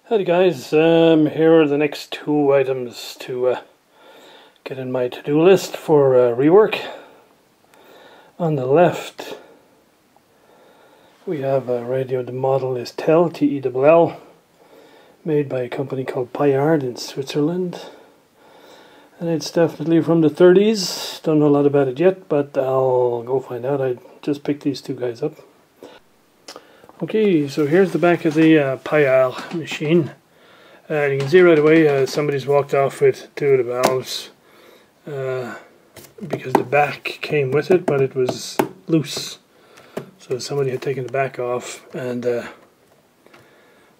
Howdy guys, here are the next two items to get in my to-do list for rework. On the left we have a radio. The model is TEL, T-E-L-L, made by a company called Paillard in Switzerland. And it's definitely from the 30s. Don't know a lot about it yet, but I'll go find out. I just picked these two guys up. Okay, so here's the back of the Paillard machine. You can see right away somebody's walked off with two of the valves because the back came with it, but it was loose. So somebody had taken the back off and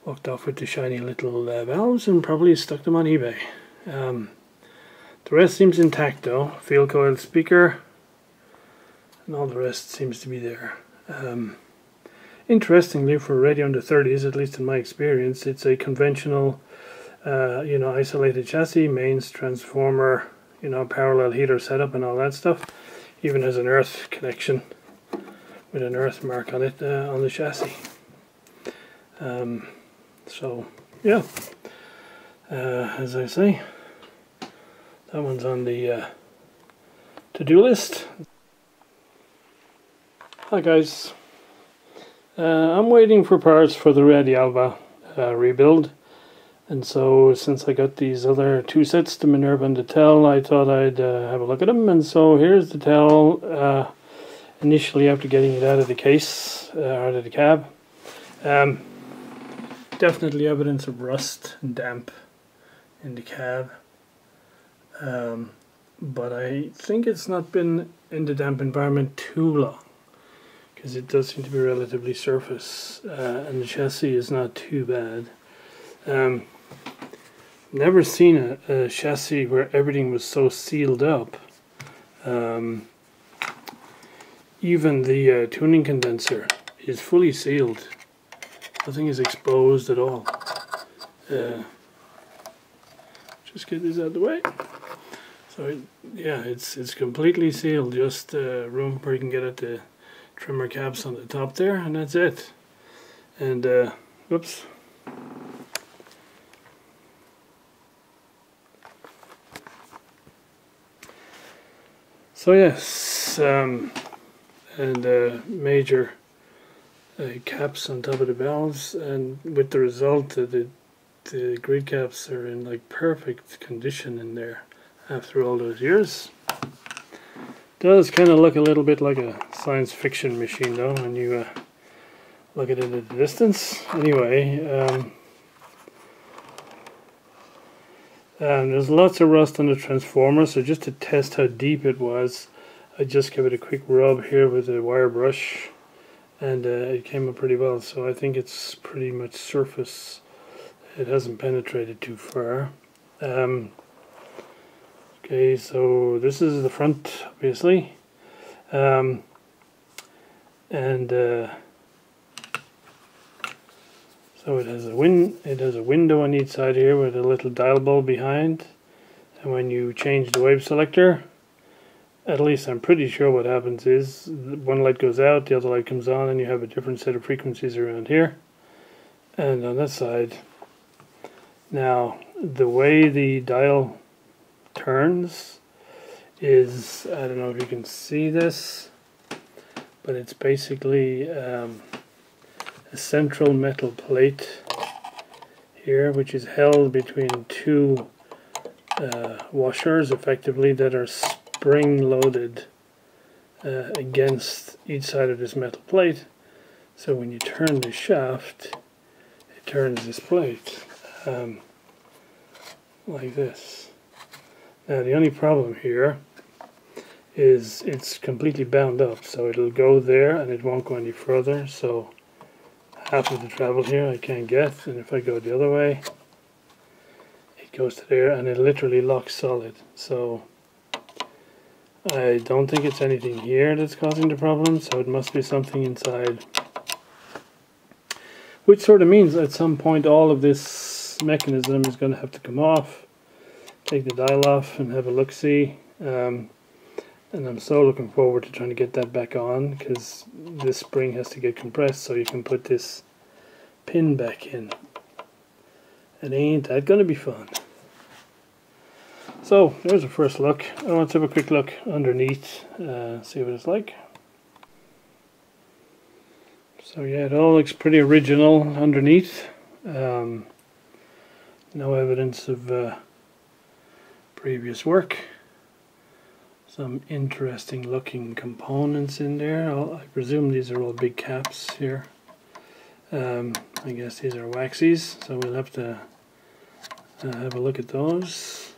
walked off with the shiny little valves and probably stuck them on eBay. The rest seems intact though. Field coil speaker and all the rest seems to be there. Interestingly, for a radio in the 30s, at least in my experience, it's a conventional, isolated chassis, mains, transformer, parallel heater setup and all that stuff. Even has an earth connection with an earth mark on it on the chassis. So, yeah, as I say, that one's on the to-do list. Hi guys. I'm waiting for parts for the Red Alva rebuild, and so since I got these other two sets, the Minerva and the TEL, I thought I'd have a look at them. And so here's the TEL initially after getting it out of the case, out of the cab. Definitely evidence of rust and damp in the cab, but I think it's not been in the damp environment too long, because it does seem to be relatively surface, and the chassis is not too bad. Never seen a chassis where everything was so sealed up. Even the tuning condenser is fully sealed. Nothing is exposed at all. Just get this out of the way. So yeah, it's completely sealed. Just room where you can get at the trimmer caps on the top there, and that's it. And whoops. So yes, and major caps on top of the valves, and with the result that the grid caps are in like perfect condition in there after all those years. Does kind of look a little bit like a science fiction machine though when you look at it at a distance. Anyway, there's lots of rust on the transformer, so just to test how deep it was, I just gave it a quick rub here with a wire brush, and it came up pretty well. So I think it's pretty much surface. It hasn't penetrated too far. Okay, so this is the front, obviously, and so it has a window on each side here with a little dial bulb behind, and when you change the wave selector, at least I'm pretty sure what happens is one light goes out, the other light comes on, and you have a different set of frequencies around here and on that side. Now the way the dial turns is, I don't know if you can see this, but it's basically a central metal plate here, which is held between two washers effectively that are spring loaded against each side of this metal plate. So when you turn the shaft, it turns this plate like this. Now the only problem here is it's completely bound up, so it'll go there and it won't go any further. So half of the travel here I can't get, and if I go the other way, it goes to there and it literally locks solid. So I don't think it's anything here that's causing the problem, so it must be something inside. Which sort of means at some point all of this mechanism is going to have to come off, take the dial off and have a look-see. And I'm so looking forward to trying to get that back on, because this spring has to get compressed so you can put this pin back in. And ain't that gonna be fun. So there's a first look. I want to have a quick look underneath, see what it's like. So yeah, it all looks pretty original underneath. No evidence of previous work. Some interesting looking components in there. I presume these are all big caps here. I guess these are waxies, so we'll have to have a look at those.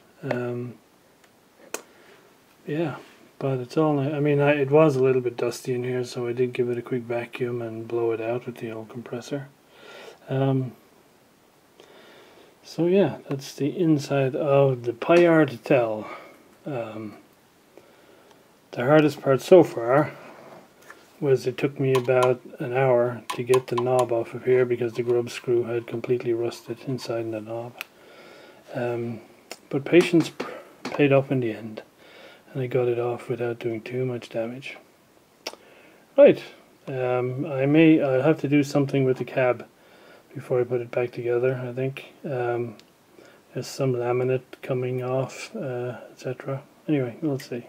Yeah, but it's all, I mean, it was a little bit dusty in here, so I did give it a quick vacuum and blow it out with the old compressor. So yeah, that's the inside of the Paillard tell. The hardest part so far was it took me about an hour to get the knob off of here because the grub screw had completely rusted inside the knob. But patience paid off in the end, and I got it off without doing too much damage. Right, I'll have to do something with the cab before I put it back together, I think. There's some laminate coming off, etc. Anyway, we'll see.